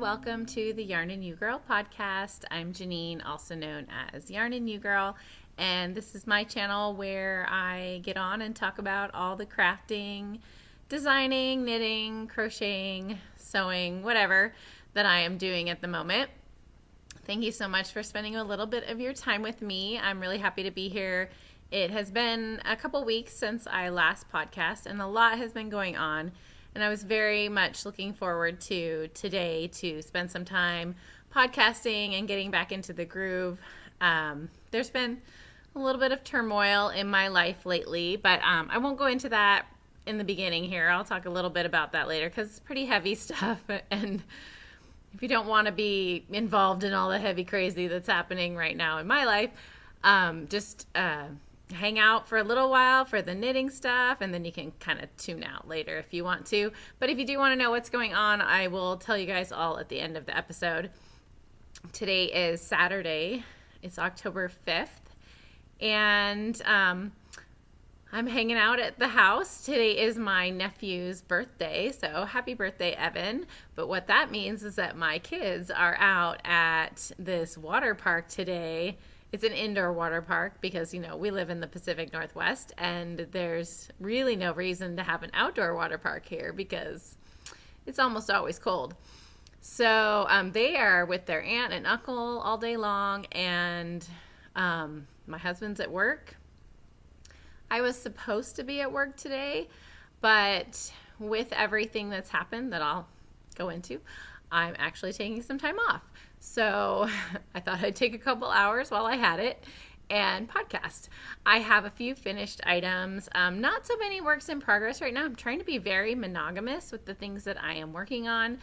welcome to the Yarn and You Girl podcast. I'm Janine, also known as Yarn and You Girl, and this is my channel where I get on and talk about all the crafting, designing, knitting, crocheting, sewing, whatever that I am doing at the moment. Thank you so much for spending a little bit of your time with me. I'm really happy to be here. It has been a couple weeks since I last podcast, and a lot has been going on. And I was very much looking forward to today to spend some time podcasting and getting back into the groove. There's been a little bit of turmoil in my life lately, but I won't go into that in the beginning here. I'll talk a little bit about that later because it's pretty heavy stuff. And if you don't want to be involved in all the heavy crazy that's happening right now in my life, just hang out for a little while for the knitting stuff, and then you can kind of tune out later if you want to. But if you do want to know what's going on, I will tell you guys all at the end of the episode. Today is Saturday. It's October 5th, and I'm hanging out at the house. Today is my nephew's birthday, so happy birthday, Evan. But what that means is that my kids are out at this water park today. It's an indoor water park because, we live in the Pacific Northwest, and there's really no reason to have an outdoor water park here because it's almost always cold. So they are with their aunt and uncle all day long, and my husband's at work. I was supposed to be at work today, but with everything that's happened that I'll go into, I'm actually taking some time off. So I thought I'd take a couple hours while I had it and podcast. I have a few finished items, not so many works in progress right now. I'm trying to be very monogamous with the things that I am working on,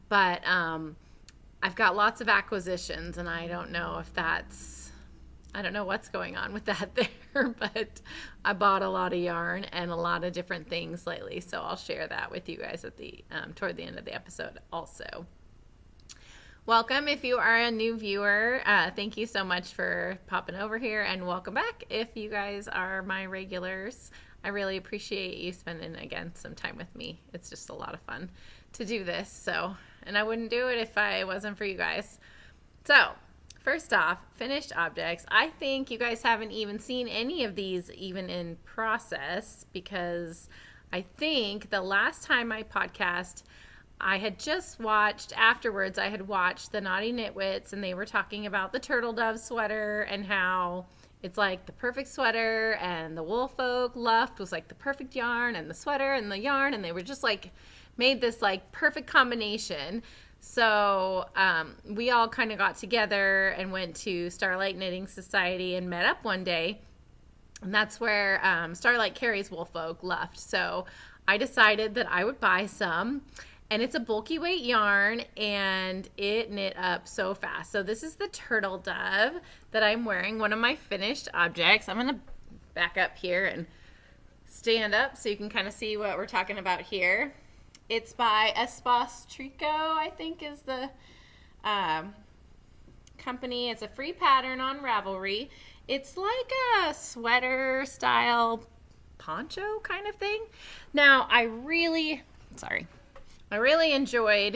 but I've got lots of acquisitions, and I don't know what's going on with that there, but I bought a lot of yarn and a lot of different things lately, so I'll share that with you guys at the toward the end of the episode also. Welcome if you are a new viewer. Thank you so much for popping over here, and welcome back if you guys are my regulars. I really appreciate you spending, again, some time with me. It's just a lot of fun to do this, and I wouldn't do it if I wasn't for you guys. So, first off, finished objects. I think you guys haven't even seen any of these even in process, because I think the last time I podcast, I had just watched, afterwards, I had watched the Naughty Knitwits, and they were talking about the Turtledove sweater and how it's like the perfect sweater, and the Woolfolk Luft was like the perfect yarn, and the sweater and the yarn, and they were just like made this like perfect combination. So we all kind of got together and went to Starlight Knitting Society and met up one day, and that's where Starlight carries Woolfolk Luft. So I decided that I would buy some. And it's a bulky weight yarn, and it knit up so fast. So this is the Turtledove that I'm wearing, one of my finished objects. I'm going to back up here and stand up so you can kind of see what we're talking about here. It's by Espace Tricot, I think is the company. It's a free pattern on Ravelry. It's like a sweater style poncho kind of thing. Now, I really enjoyed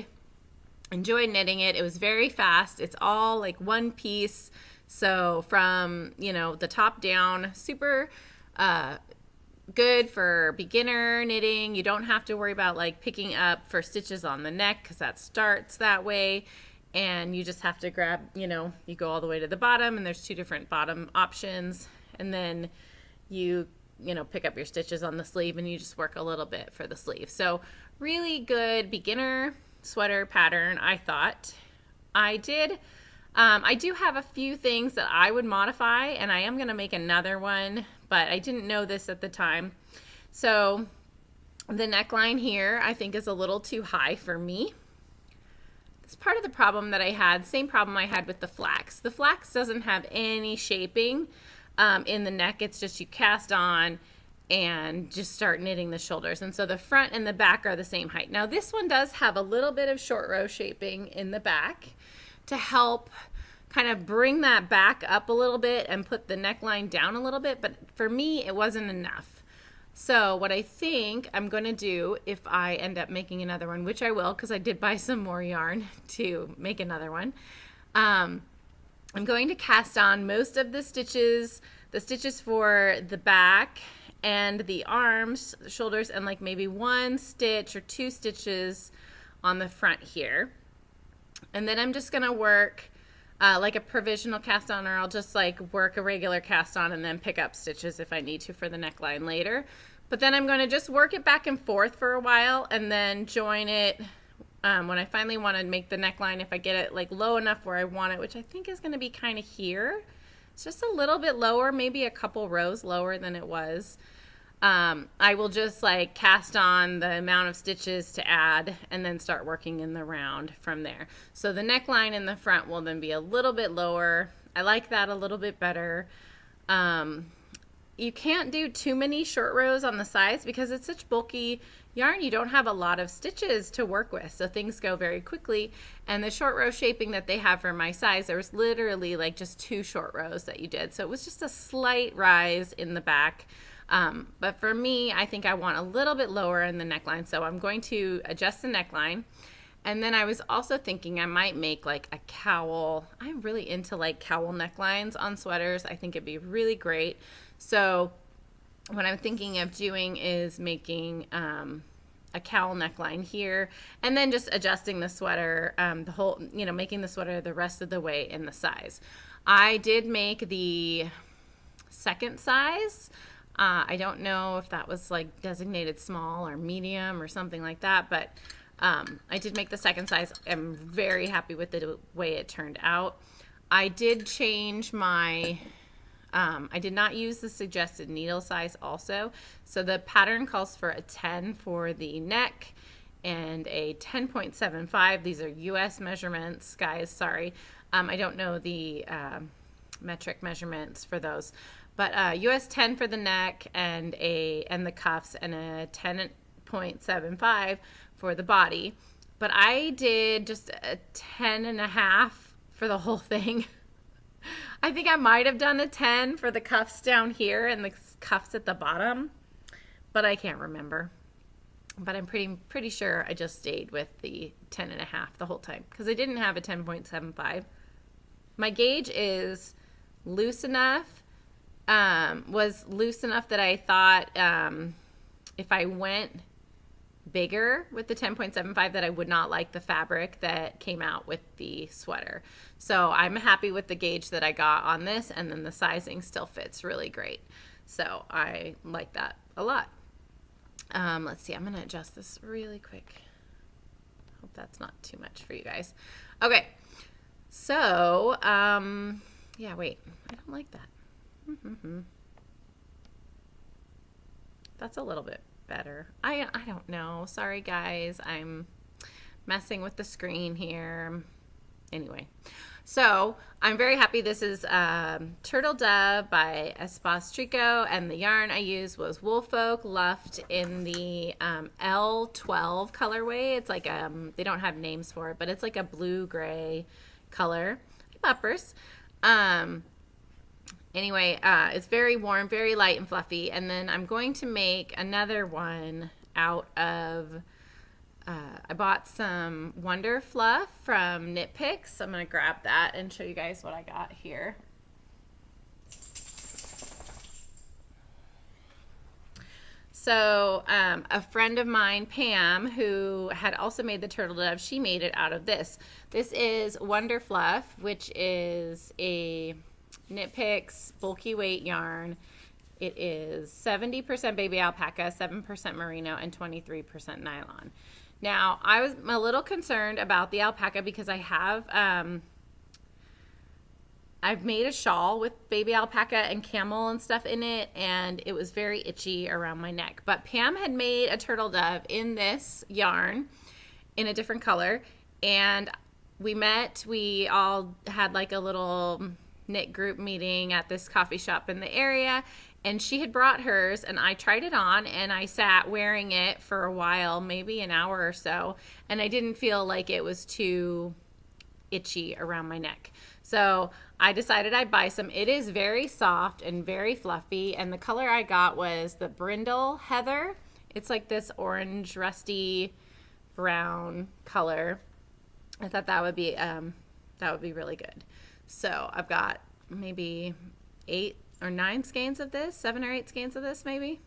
knitting it. It was very fast. It's all like one piece. So from, the top down, super good for beginner knitting. You don't have to worry about like picking up for stitches on the neck because that starts that way. And you just have to grab, you go all the way to the bottom, and there's two different bottom options. And then you pick up your stitches on the sleeve, and you just work a little bit for the sleeve. So really good beginner sweater pattern, I thought. I do have a few things that I would modify, and I am going to make another one, but I didn't know this at the time. So the neckline here, I think, is a little too high for me. It's part of the problem that I had, same problem I had with the flax. The flax doesn't have any shaping in the neck. It's just you cast on and just start knitting the shoulders. And so the front and the back are the same height. Now this one does have a little bit of short row shaping in the back to help kind of bring that back up a little bit and put the neckline down a little bit. But for me, it wasn't enough. So what I think I'm going to do if I end up making another one, which I will because I did buy some more yarn to make another one, I'm going to cast on most of the stitches for the back and the arms, shoulders, and like maybe 1 stitch or 2 stitches on the front here. And then I'm just going to work like a provisional cast on, or I'll just like work a regular cast on and then pick up stitches if I need to for the neckline later. But then I'm going to just work it back and forth for a while and then join it when I finally want to make the neckline, if I get it like low enough where I want it, which I think is going to be kind of here. It's just a little bit lower, maybe a couple rows lower than it was. I will just like cast on the amount of stitches to add and then start working in the round from there. So the neckline in the front will then be a little bit lower. I like that a little bit better. You can't do too many short rows on the sides because it's such bulky yarn. You don't have a lot of stitches to work with, so things go very quickly. And the short row shaping that they have for my size, there was literally like just 2 short rows that you did. So it was just a slight rise in the back. But for me, I think I want a little bit lower in the neckline, so I'm going to adjust the neckline. And then I was also thinking I might make like a cowl. I'm really into like cowl necklines on sweaters. I think it'd be really great. So what I'm thinking of doing is making a cowl neckline here, and then just adjusting the sweater, the whole, making the sweater the rest of the way in the size. I did make the second size. I don't know if that was like designated small or medium or something like that, but I did make the second size. I'm very happy with the way it turned out. I did change my, I did not use the suggested needle size also. So the pattern calls for a 10 for the neck and a 10.75. These are US measurements, guys, sorry. I don't know the metric measurements for those. But US 10 for the neck and the cuffs, and a 10.75 for the body. But I did just a 10.5 for the whole thing. I think I might have done a 10 for the cuffs down here and the cuffs at the bottom, but I can't remember. But I'm pretty sure I just stayed with the 10.5 the whole time because I didn't have a 10.75. My gauge is loose enough. Was loose enough that I thought if I went bigger with the 10.75 that I would not like the fabric that came out with the sweater. So I'm happy with the gauge that I got on this, and then the sizing still fits really great. So I like that a lot. Let's see, I'm going to adjust this really quick. Hope that's not too much for you guys. Okay, so yeah, wait, I don't like that. That's a little bit better. I don't know. Sorry, guys. I'm messing with the screen here. Anyway, so I'm very happy. This is Turtledove by Espace Tricot, and the yarn I used was Woolfolk Luft in the L12 colorway. It's like they don't have names for it, but it's like a blue-gray color. Uppers. Anyway, it's very warm, very light and fluffy. And then I'm going to make another one out of, I bought some Wonderfluff from Knit Picks. So I'm going to grab that and show you guys what I got here. So a friend of mine, Pam, who had also made the Turtledove, she made it out of this. This is Wonderfluff, which is a Knit Picks bulky weight yarn. It is 70% baby alpaca, 7% merino, and 23% nylon. Now, I was a little concerned about the alpaca because I have I've made a shawl with baby alpaca and camel and stuff in it, and it was very itchy around my neck. But Pam had made a Turtledove in this yarn in a different color, and we all had like a little knit group meeting at this coffee shop in the area, and she had brought hers, and I tried it on, and I sat wearing it for a while, maybe an hour or so, and I didn't feel like it was too itchy around my neck. So I decided I'd buy some. It is very soft and very fluffy, and the color I got was the Brindle Heather. It's like this orange, rusty brown color. I thought that would be really good. So I've got maybe 8 or 9 skeins of this, 7 or 8 skeins of this maybe.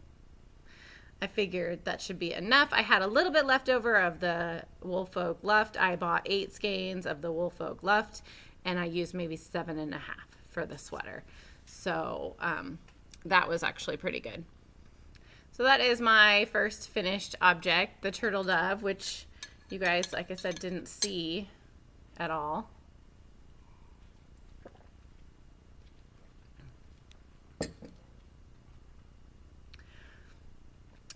I figured that should be enough. I had a little bit left over of the Woolfolk Luft. I bought 8 skeins of the Woolfolk Luft, and I used maybe 7.5 for the sweater. So that was actually pretty good. So that is my first finished object, the Turtledove, which you guys, like I said, didn't see at all.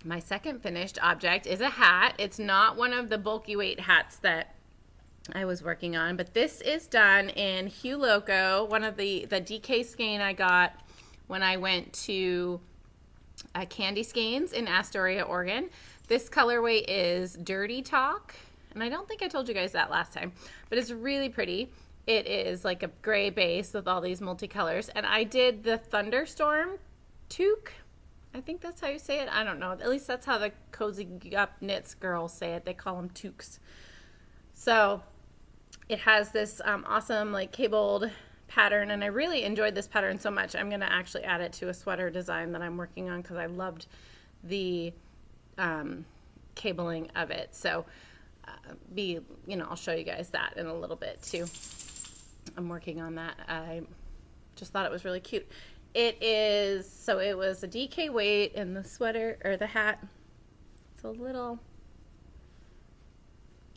My second finished object is a hat. It's not one of the bulky weight hats that I was working on, but this is done in Hue Loco, one of the DK skein I got when I went to Candy Skeins in Astoria, Oregon. This colorway is Dirty Talk, and I don't think I told you guys that last time, but it's really pretty. It is like a gray base with all these multicolors, and I did the Thunderstorm Toque. I think that's how you say it. I don't know. At least that's how the Cozy Up Knits girls say it. They call them toques. So it has this awesome like cabled pattern, and I really enjoyed this pattern so much. I'm going to actually add it to a sweater design that I'm working on because I loved the cabling of it. So I'll show you guys that in a little bit too. I'm working on that. I just thought it was really cute. It was a DK weight in the sweater or the hat. It's a little,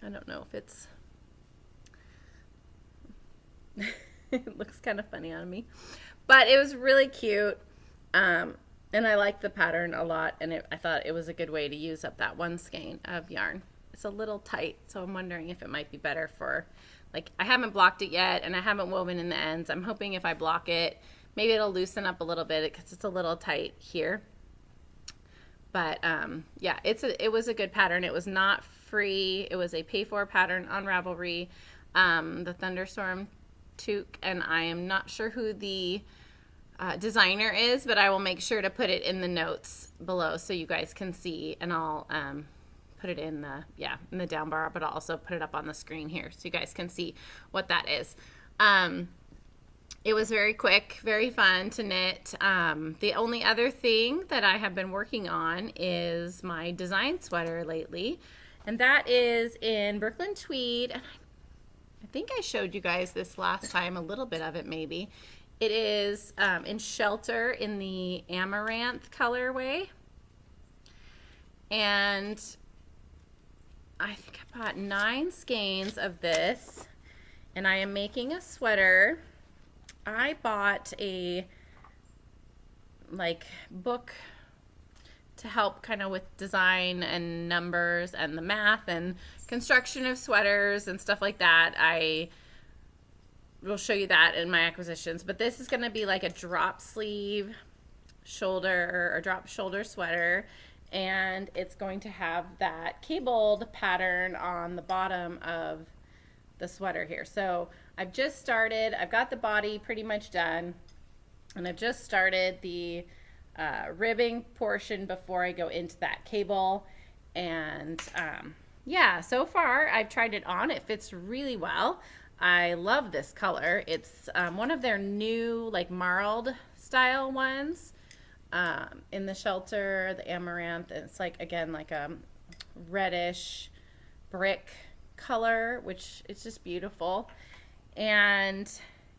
I don't know if it's, it looks kind of funny on me, but it was really cute. And I liked the pattern a lot, and I thought it was a good way to use up that one skein of yarn. It's a little tight, so I'm wondering if it might be better for, like, I haven't blocked it yet, and I haven't woven in the ends. I'm hoping if I block it, maybe it'll loosen up a little bit because it's a little tight here. But yeah, it was a good pattern. It was not free. It was a pay-for pattern on Ravelry, the Thunderstorm Toque, and I am not sure who the designer is, but I will make sure to put it in the notes below so you guys can see, and I'll put it in the down bar, but I'll also put it up on the screen here so you guys can see what that is. It was very quick, very fun to knit. The only other thing that I have been working on is my design sweater lately, and that is in Brooklyn Tweed. And I think I showed you guys this last time, a little bit of it maybe. It is in Shelter in the Amaranth colorway, and I think I bought 9 skeins of this, and I am making a sweater. I bought a book to help kind of with design and numbers and the math and construction of sweaters and stuff like that. I will show you that in my acquisitions, but this is going to be like a drop sleeve shoulder or drop shoulder sweater, and it's going to have that cabled pattern on the bottom of the sweater here. So I've just started, I've got the body pretty much done, and I've just started the ribbing portion before I go into that cable. And yeah, so far I've tried it on. It fits really well. I love this color. It's one of their new like marled style ones in the Shelter, the Amaranth. It's like, again, like a reddish brick color, which is just beautiful. And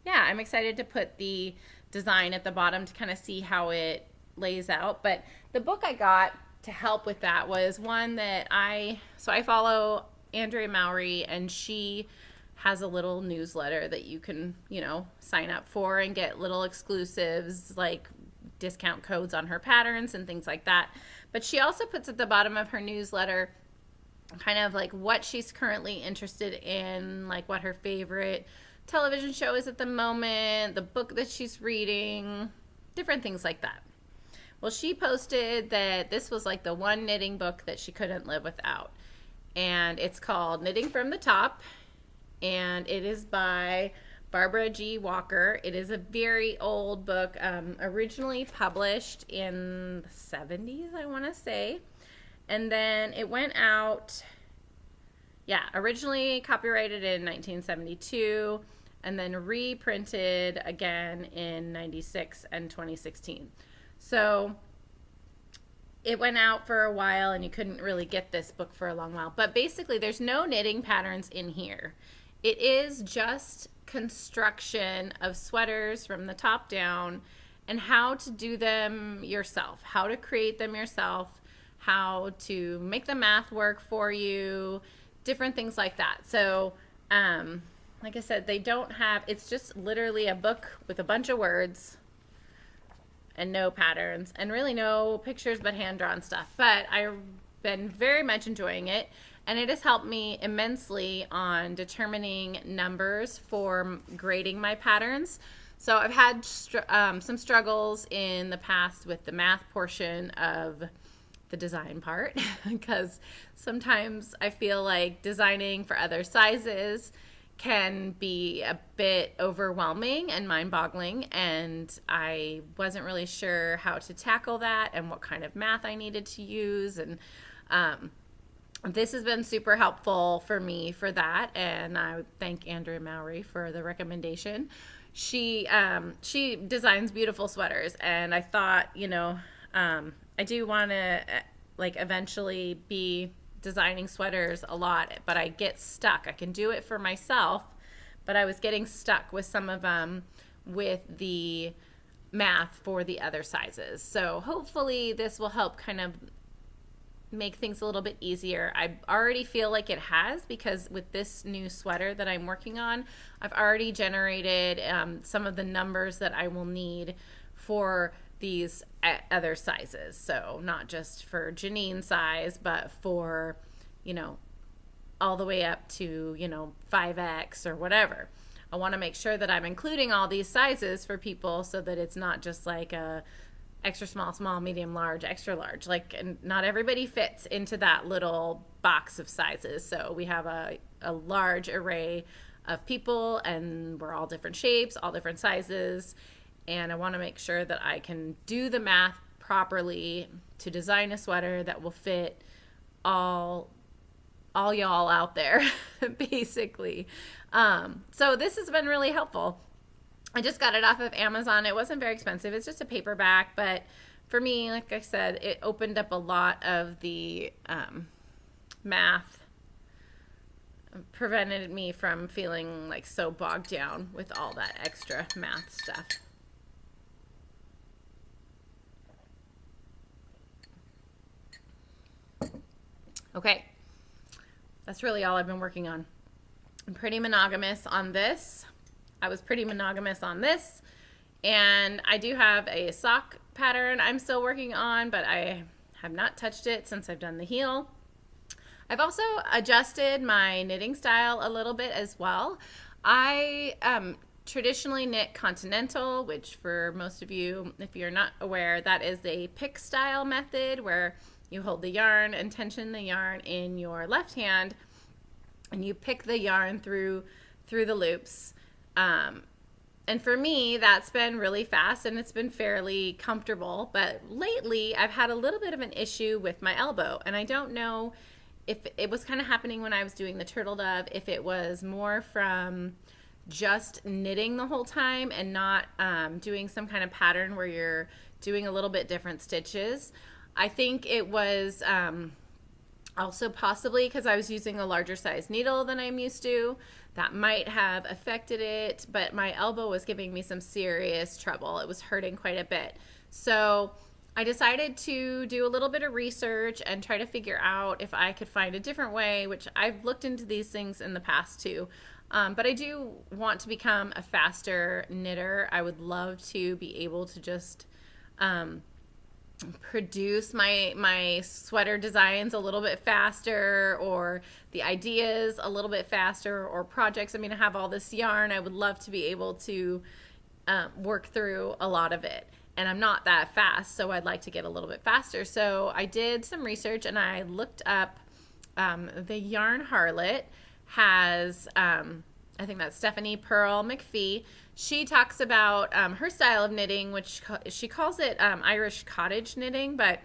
yeah, I'm excited to put the design at the bottom to kind of see how it lays out. But the book I got to help with that was one that I follow Andrea Mowry, and she has a little newsletter that you can, sign up for and get little exclusives like discount codes on her patterns and things like that. But she also puts at the bottom of her newsletter kind of like what she's currently interested in, like what her favorite television show is at the moment, the book that she's reading, different things like that. Well, she posted that this was like the one knitting book that she couldn't live without, and it's called Knitting from the Top, and it is by Barbara G. Walker. It is a very old book, originally published in the 70s, I want to say. And then it went out, originally copyrighted in 1972, and then reprinted again in 96 and 2016. So it went out for a while, and you couldn't really get this book for a long while. But basically, there's no knitting patterns in here. It is just construction of sweaters from the top down and how to do them yourself, how to create them yourself, how to make the math work for you, different things like that. So, like I said, they don't have, it's just literally a book with a bunch of words and no patterns and really no pictures but hand-drawn stuff. But I've been very much enjoying it, and it has helped me immensely on determining numbers for grading my patterns. So I've had some struggles in the past with the math portion of the design part because sometimes I feel like designing for other sizes can be a bit overwhelming and mind-boggling, and I wasn't really sure how to tackle that and what kind of math I needed to use. And this has been super helpful for me for that, and I would thank Andrea Mowry for the recommendation. She designs beautiful sweaters, and I thought, I do want to eventually be designing sweaters a lot, but I get stuck. I can do it for myself, but I was getting stuck with some of them with the math for the other sizes. So hopefully this will help kind of make things a little bit easier. I already feel like it has, because with this new sweater that I'm working on, I've already generated some of the numbers that I will need for these other sizes. So not just for Janine size, but for, all the way up to, 5X or whatever. I want to make sure that I'm including all these sizes for people so that it's not just like a extra small, small, medium, large, extra large. And not everybody fits into that little box of sizes. So we have a large array of people, and we're all different shapes, all different sizes. And I want to make sure that I can do the math properly to design a sweater that will fit all y'all out there, basically. So this has been really helpful. I just got it off of Amazon. It wasn't very expensive. It's just a paperback, but for me, like I said, it opened up a lot of the math, prevented me from feeling so bogged down with all that extra math stuff. Okay, that's really all I've been working on. I'm pretty monogamous on this. I was pretty monogamous on this, and I do have a sock pattern I'm still working on, but I have not touched it since I've done the heel. I've also adjusted my knitting style a little bit as well. I traditionally knit continental, which for most of you, if you're not aware, that is a pick style method where you hold the yarn and tension the yarn in your left hand, and you pick the yarn through the loops. And for me, that's been really fast, and it's been fairly comfortable. But lately, I've had a little bit of an issue with my elbow, and I don't know if it was kind of happening when I was doing the Turtledove, if it was more from just knitting the whole time and not doing some kind of pattern where you're doing a little bit different stitches. I think it was also possibly because I was using a larger size needle than I'm used to. That might have affected it, but my elbow was giving me some serious trouble. It was hurting quite a bit. So I decided to do a little bit of research and try to figure out if I could find a different way, which I've looked into these things in the past too. But I do want to become a faster knitter. I would love to be able to just produce my sweater designs a little bit faster, or the ideas a little bit faster, or projects. I have all this yarn. I would love to be able to work through a lot of it, and I'm not that fast, so I'd like to get a little bit faster. So I did some research, and I looked up the Yarn Harlot has I think that's Stephanie Pearl McPhee. She talks about her style of knitting, which she calls it Irish cottage knitting, but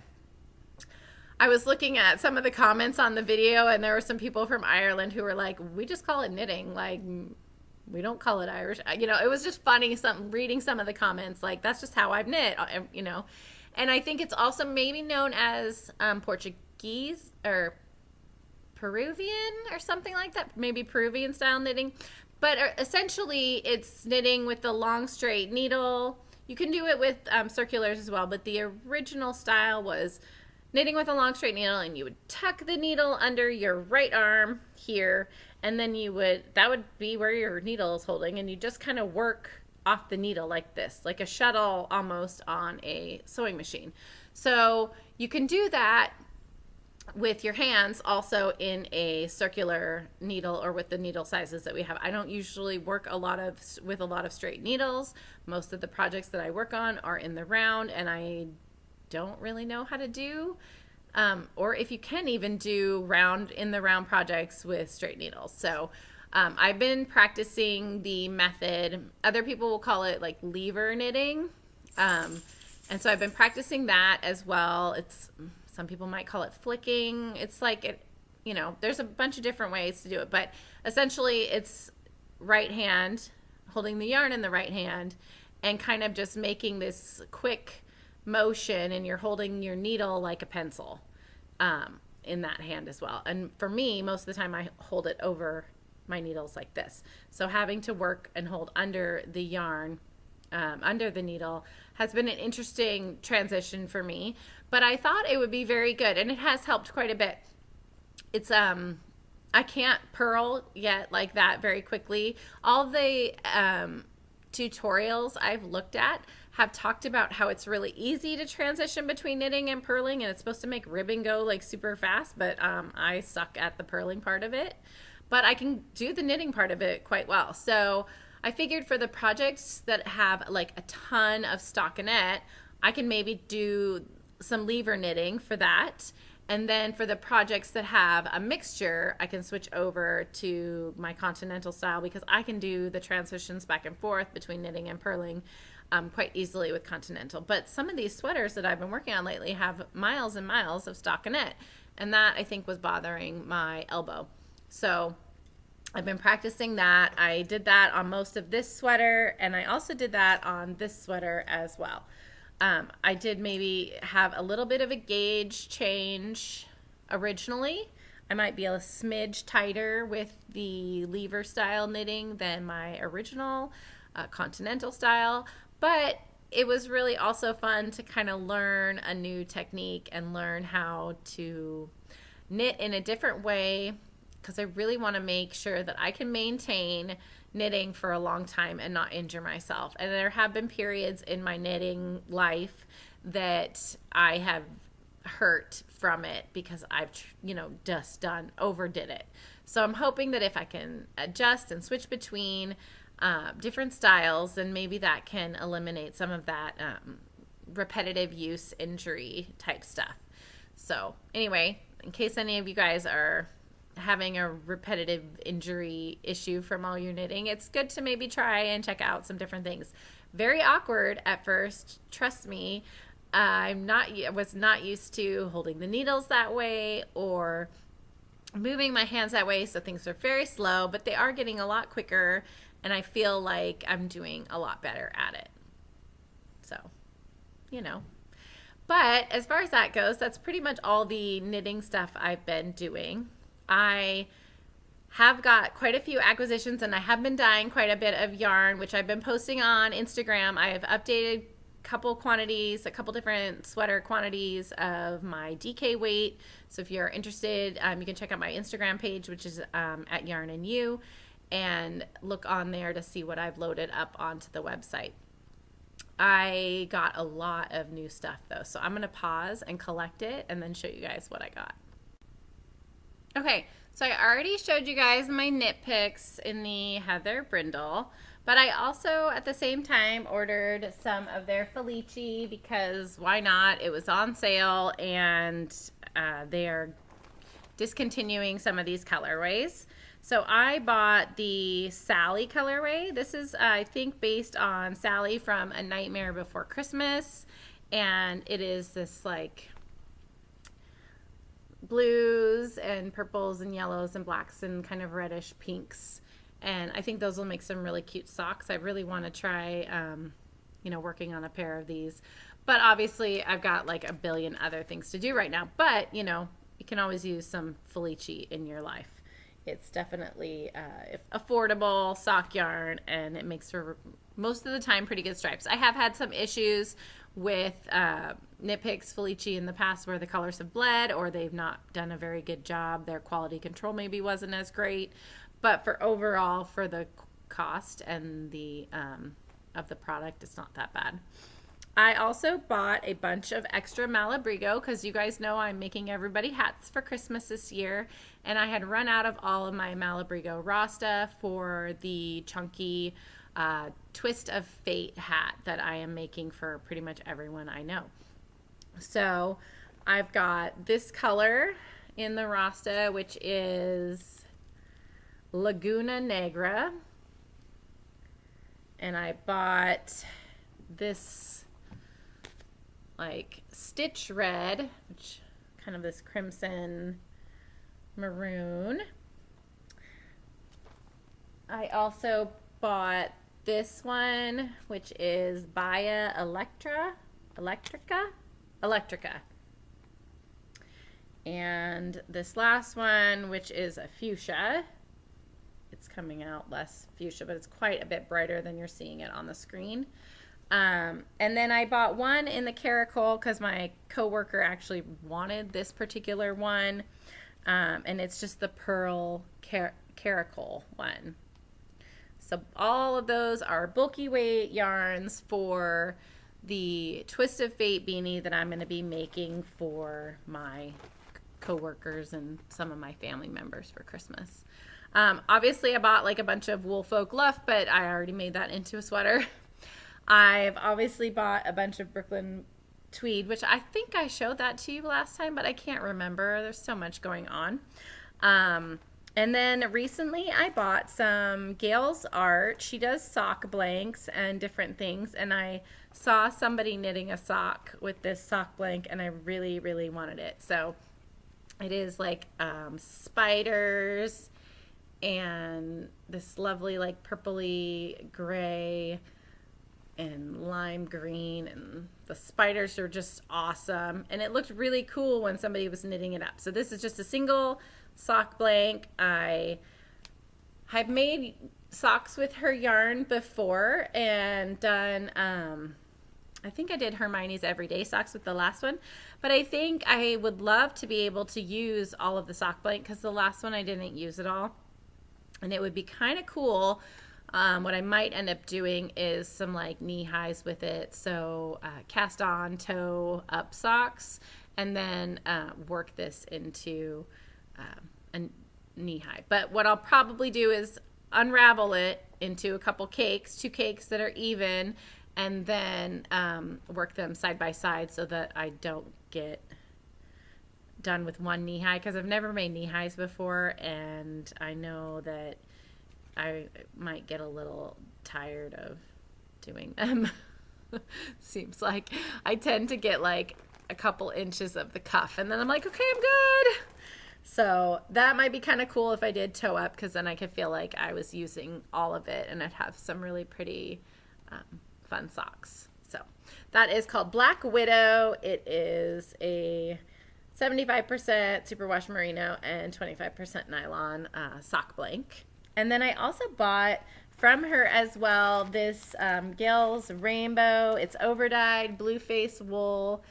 I was looking at some of the comments on the video, and there were some people from Ireland who were like, we just call it knitting. Like, we don't call it Irish. You know, it was just funny reading some of the comments. Like, that's just how I've knit, you know. And I think it's also maybe known as Portuguese or Peruvian or something like that. Maybe Peruvian style knitting. But essentially, it's knitting with the long straight needle. You can do it with circulars as well, but the original style was knitting with a long straight needle, and you would tuck the needle under your right arm here, and then that would be where your needle is holding, and you just kind of work off the needle like this, like a shuttle almost on a sewing machine. So you can do that with your hands also in a circular needle or with the needle sizes that we have. I don't usually work with a lot of straight needles. Most of the projects that I work on are in the round, and I don't really know how to do or if you can even do round projects with straight needles. So I've been practicing the method. Other people will call it like lever knitting, and so I've been practicing that as well. Some people might call it flicking. It's like you know, there's a bunch of different ways to do it, but essentially it's right hand holding the yarn in the right hand and kind of just making this quick motion, and you're holding your needle like a pencil in that hand as well. And for me, most of the time I hold it over my needles like this. So having to work and hold under the yarn, under the needle, has been an interesting transition for me, but I thought it would be very good, and it has helped quite a bit. It's I can't purl yet like that very quickly. All the tutorials I've looked at have talked about how it's really easy to transition between knitting and purling, and it's supposed to make ribbon go like super fast, but I suck at the purling part of it, but I can do the knitting part of it quite well. So I figured for the projects that have like a ton of stockinette, I can maybe do some lever knitting for that. And then for the projects that have a mixture, I can switch over to my continental style, because I can do the transitions back and forth between knitting and purling quite easily with continental. But some of these sweaters that I've been working on lately have miles and miles of stockinette, and that I think was bothering my elbow. So I've been practicing that. I did that on most of this sweater, and I also did that on this sweater as well. I did maybe have a little bit of a gauge change originally. I might be a smidge tighter with the lever style knitting than my original continental style, but it was really also fun to kind of learn a new technique and learn how to knit in a different way, because I really want to make sure that I can maintain knitting for a long time and not injure myself. And there have been periods in my knitting life that I have hurt from it because I've, just overdid it. So I'm hoping that if I can adjust and switch between different styles, then maybe that can eliminate some of that repetitive use injury type stuff. So anyway, in case any of you guys are having a repetitive injury issue from all your knitting, it's good to maybe try and check out some different things. Very awkward at first, trust me. I was not used to holding the needles that way or moving my hands that way, so things are very slow, but they are getting a lot quicker, and I feel like I'm doing a lot better at it. So, But as far as that goes, that's pretty much all the knitting stuff I've been doing. I have got quite a few acquisitions, and I have been dyeing quite a bit of yarn, which I've been posting on Instagram. I have updated a couple different sweater quantities of my DK weight. So if you're interested, you can check out my Instagram page, which is at Yarn and You, and look on there to see what I've loaded up onto the website. I got a lot of new stuff though, so I'm going to pause and collect it and then show you guys what I got. Okay, so I already showed you guys my knit picks in the Heather Brindle, but I also at the same time ordered some of their Felici because why not? It was on sale, and they are discontinuing some of these colorways. So I bought the Sally colorway. This is, I think, based on Sally from A Nightmare Before Christmas. And it is this like blues and purples and yellows and blacks and kind of reddish pinks. And I think those will make some really cute socks. I really want to try, working on a pair of these. But obviously I've got like a billion other things to do right now. But, you can always use some Felici in your life. It's definitely affordable sock yarn, and it makes for most of the time pretty good stripes. I have had some issues with Knit Picks Felici in the past where the colors have bled or they've not done a very good job. Their quality control maybe wasn't as great, but for overall, for the cost and the of the product, it's not that bad. I also bought a bunch of extra Malabrigo because you guys know I'm making everybody hats for Christmas this year, and I had run out of all of my Malabrigo Rasta for the chunky Twist of Fate hat that I am making for pretty much everyone I know. So I've got this color in the Rasta, which is Laguna Negra, and I bought this like stitch red, which kind of this crimson maroon. I also bought this one, which is Baya Electrica. And this last one, which is a fuchsia. It's coming out less fuchsia, but it's quite a bit brighter than you're seeing it on the screen. And then I bought one in the Carachol because my coworker actually wanted this particular one. And it's just the pearl Carachol one. So all of those are bulky weight yarns for the Twist of Fate beanie that I'm going to be making for my coworkers and some of my family members for Christmas. Obviously I bought like a bunch of Woolfolk Luft, but I already made that into a sweater. I've obviously bought a bunch of Brooklyn Tweed, which I think I showed that to you last time, but I can't remember. There's so much going on. And then recently I bought some Gale's art. She does sock blanks and different things, and I saw somebody knitting a sock with this sock blank, and I really, really wanted it. So it is like spiders and this lovely like purpley gray and lime green, and the spiders are just awesome, and it looked really cool when somebody was knitting it up. So this is just a single sock blank. I've made socks with her yarn before and done I think I did Hermione's everyday socks with the last one, but I think I would love to be able to use all of the sock blank because the last one I didn't use it all, and it would be kind of cool. What I might end up doing is some like knee highs with it. So cast on toe up socks, and then work this into a knee high. But what I'll probably do is unravel it into a couple cakes, 2 cakes that are even, and then work them side by side so that I don't get done with one knee high, because I've never made knee highs before, and I know that I might get a little tired of doing them. Seems like I tend to get like a couple inches of the cuff, and then I'm like, okay, I'm good. So that might be kind of cool if I did toe up, because then I could feel like I was using all of it, and I'd have some really pretty fun socks. So that is called Black Widow. It is a 75% superwash merino and 25% nylon sock blank. And then I also bought from her as well this Gale's Rainbow. It's overdyed blueface wool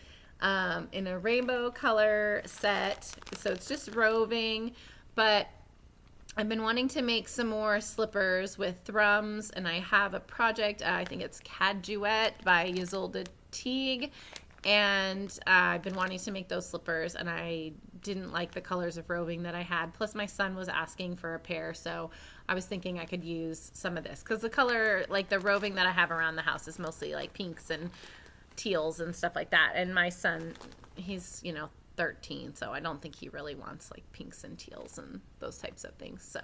in a rainbow color set. So it's just roving, but I've been wanting to make some more slippers with thrums, and I have a project, I think it's Caduet by Ysolda Teague, and I've been wanting to make those slippers, and I didn't like the colors of roving that I had. Plus my son was asking for a pair, so I was thinking I could use some of this, because the color, like the roving that I have around the house, is mostly like pinks and teals and stuff like that. And my son, he's 13 13, so I don't think he really wants like pinks and teals and those types of things. So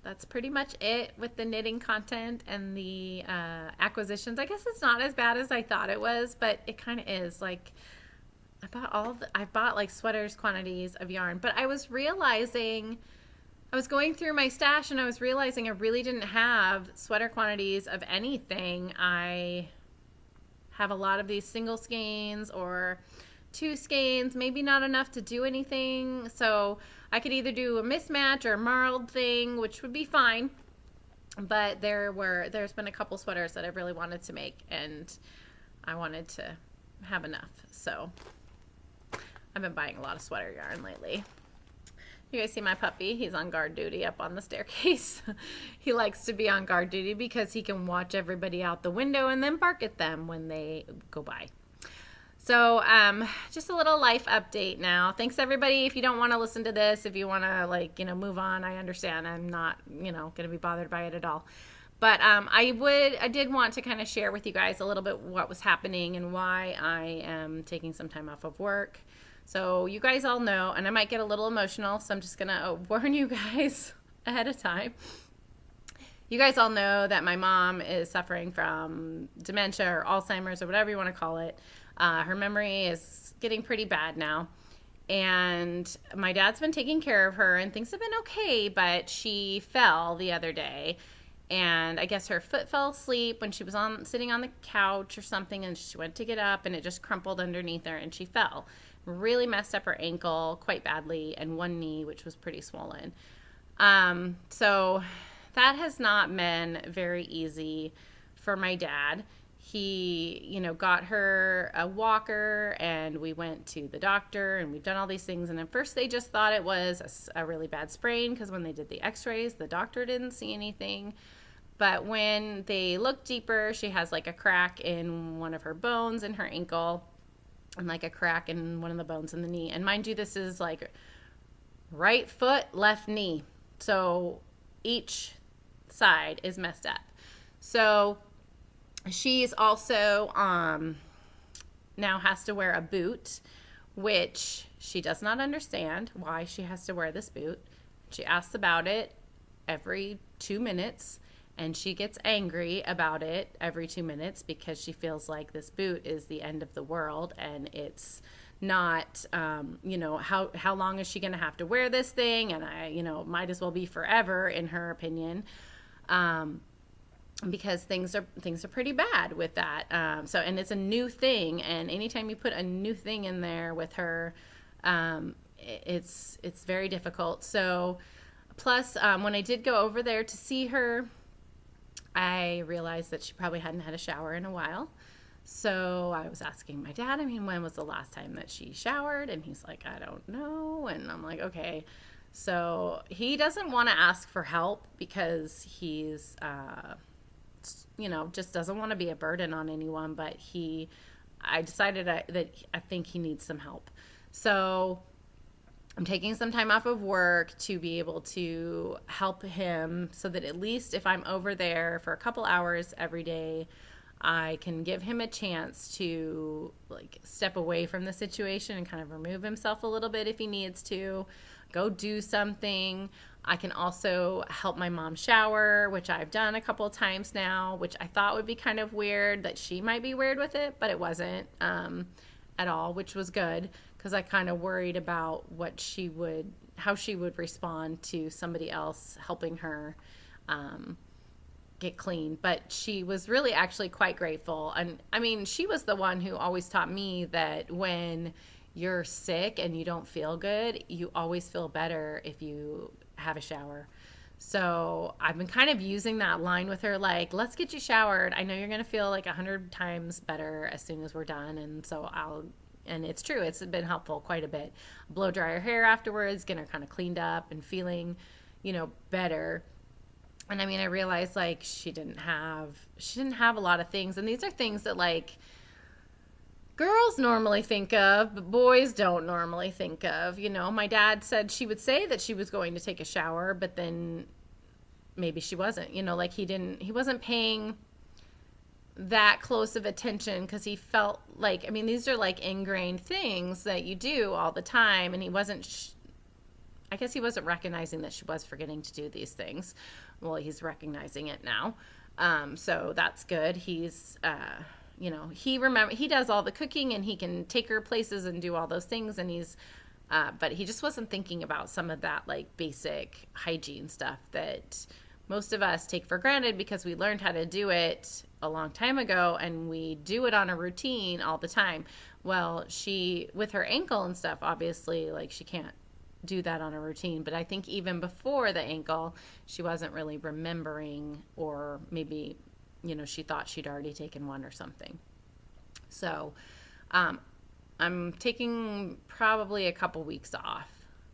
that's pretty much it with the knitting content and the acquisitions. I guess it's not as bad as I thought it was, but it kind of is. Like, I bought like sweaters quantities of yarn, but I was realizing, I was going through my stash and I was realizing I really didn't have sweater quantities of anything. I have a lot of these single skeins or 2 skeins, maybe not enough to do anything. So I could either do a mismatch or a marled thing, which would be fine. But there's been a couple sweaters that I really wanted to make, and I wanted to have enough. So I've been buying a lot of sweater yarn lately. You guys see my puppy? He's on guard duty up on the staircase. He likes to be on guard duty because he can watch everybody out the window and then bark at them when they go by. So just a little life update now. Thanks, everybody. If you don't want to listen to this, if you want to, move on, I understand. I'm not, going to be bothered by it at all. But I did want to kind of share with you guys a little bit what was happening and why I am taking some time off of work. So you guys all know, and I might get a little emotional, so I'm just going to warn you guys ahead of time. You guys all know that my mom is suffering from dementia or Alzheimer's or whatever you want to call it. Her memory is getting pretty bad now. And my dad's been taking care of her, and things have been okay, but she fell the other day. And I guess her foot fell asleep when she was sitting on the couch or something, and she went to get up, and it just crumpled underneath her, and she fell. Really messed up her ankle quite badly, and one knee, which was pretty swollen. So that has not been very easy for my dad. He, got her a walker, and we went to the doctor, and we've done all these things. And at first they just thought it was a really bad sprain, because when they did the x-rays, the doctor didn't see anything. But when they looked deeper, she has like a crack in one of her bones in her ankle, and like a crack in one of the bones in the knee. And mind you, this is like right foot, left knee. So each side is messed up. So she's also now has to wear a boot, which she does not understand why she has to wear this boot. She asks about it every 2 minutes, and she gets angry about it every 2 minutes because she feels like this boot is the end of the world, and it's not, how long is she going to have to wear this thing? And might as well be forever in her opinion. Because things are pretty bad with that. And it's a new thing, and anytime you put a new thing in there with her, it's very difficult. So plus, when I did go over there to see her, I realized that she probably hadn't had a shower in a while. So I was asking my dad, when was the last time that she showered? And he's like, I don't know. And I'm like, okay. So he doesn't want to ask for help because he's, just doesn't want to be a burden on anyone. But I decided that I think he needs some help. So I'm taking some time off of work to be able to help him, so that at least if I'm over there for a couple hours every day, I can give him a chance to step away from the situation and kind of remove himself a little bit if he needs to, go do something. I can also help my mom shower, which I've done a couple of times now, which I thought would be kind of weird, that she might be weird with it, but it wasn't at all, which was good, because I kind of worried about how she would respond to somebody else helping her get clean. But she was really actually quite grateful. And she was the one who always taught me that when you're sick and you don't feel good, you always feel better if you have a shower. So I've been kind of using that line with her, like, let's get you showered. I know you're going to feel like 100 times better as soon as we're done. And it's true. It's been helpful quite a bit. Blow dry her hair afterwards, get her kind of cleaned up and feeling, better. And I realized she didn't have a lot of things. And these are things that girls normally think of, but boys don't normally think of. My dad said she would say that she was going to take a shower, but then maybe she wasn't, he wasn't paying that close of attention because he felt like, I mean, these are like ingrained things that you do all the time, and he wasn't, I guess he wasn't recognizing that she was forgetting to do these things. Well, he's recognizing it now. So that's good. He's, he does all the cooking and he can take her places and do all those things. And but he just wasn't thinking about some of that like basic hygiene stuff that most of us take for granted because we learned how to do it a long time ago and we do it on a routine all the time. Well, she, with her ankle and stuff, obviously, like she can't do that on a routine. But I think even before the ankle, she wasn't really remembering, or maybe, she thought she'd already taken one or something. So I'm taking probably a couple weeks off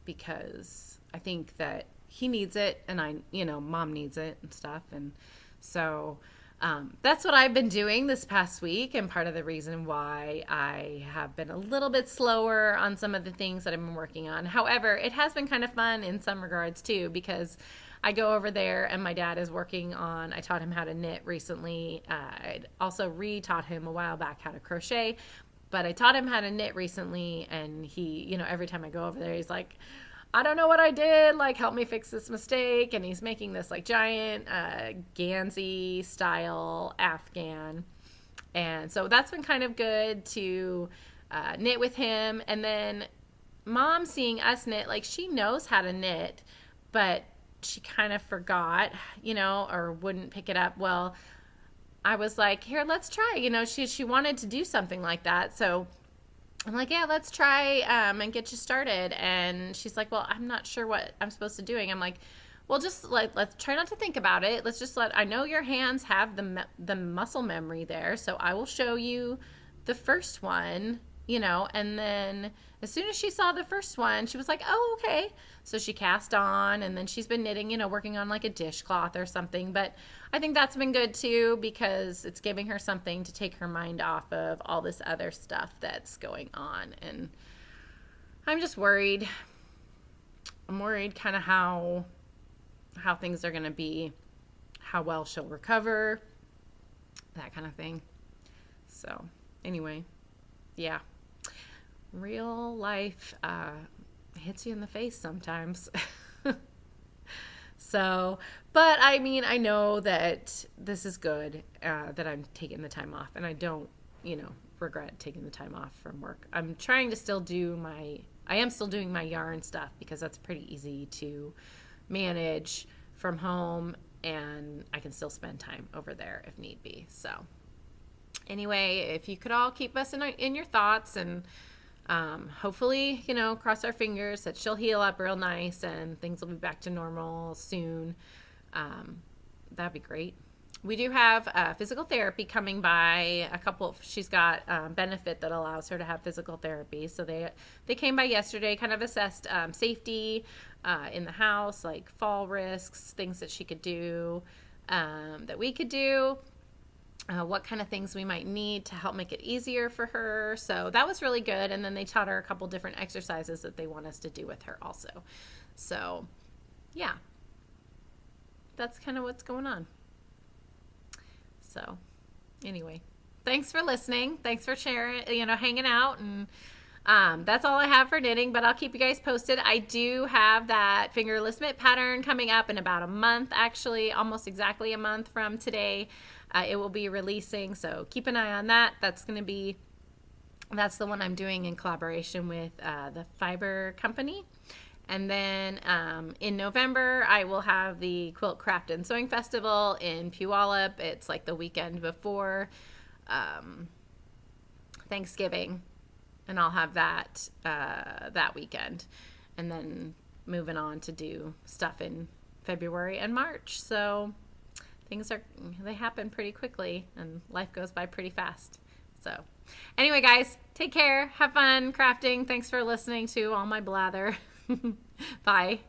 because I think that he needs it and mom needs it and stuff. And so that's what I've been doing this past week, and part of the reason why I have been a little bit slower on some of the things that I've been working on. However, it has been kind of fun in some regards too, because I go over there and my dad is working on, I taught him how to knit recently. I'd also re-taught him a while back how to crochet, but I taught him how to knit recently, and he, every time I go over there, he's like, I don't know what I did, like help me fix this mistake. And he's making this like giant Gansey style Afghan. And so that's been kind of good to knit with him. And then mom seeing us knit, like she knows how to knit, but she kind of forgot, or wouldn't pick it up. Well, I was like, here, let's try, she wanted to do something like that. So I'm like, yeah, let's try and get you started. And she's like, well, I'm not sure what I'm supposed to doing. I'm like, well, just let's try not to think about it. Let's just I know your hands have the muscle memory there. So I will show you the first one, and then as soon as she saw the first one, she was like, oh, okay. So she cast on, and then she's been knitting, working on like a dishcloth or something. But I think that's been good too, because it's giving her something to take her mind off of all this other stuff that's going on. And I'm just worried. I'm worried kind of how things are going to be, how well she'll recover, that kind of thing. So anyway, yeah. Real life hits you in the face sometimes. So, but I mean, I know that this is good, that I'm taking the time off, and I don't, regret taking the time off from work. I'm trying to still I am still doing my yarn stuff because that's pretty easy to manage from home, and I can still spend time over there if need be. So anyway, if you could all keep us in your thoughts, and hopefully, cross our fingers that she'll heal up real nice and things will be back to normal soon. That'd be great. We do have physical therapy coming by. She's got benefit that allows her to have physical therapy. So they came by yesterday, kind of assessed safety in the house, like fall risks, things that she could do, that we could do. What kind of things we might need to help make it easier for her. So that was really good. And then they taught her a couple different exercises that they want us to do with her also. So yeah, that's kind of what's going on. So anyway, thanks for listening. Thanks for sharing, hanging out. And that's all I have for knitting, but I'll keep you guys posted. I do have that fingerless mitt pattern coming up in about a month, actually, almost exactly a month from today. It will be releasing, so keep an eye on that. That's the one I'm doing in collaboration with the Fiber Company. And then in November, I will have the Quilt Craft and Sewing Festival in Puyallup. It's like the weekend before Thanksgiving, and I'll have that that weekend. And then moving on to do stuff in February and March. So they happen pretty quickly, and life goes by pretty fast. So anyway, guys, take care. Have fun crafting. Thanks for listening to all my blather. Bye.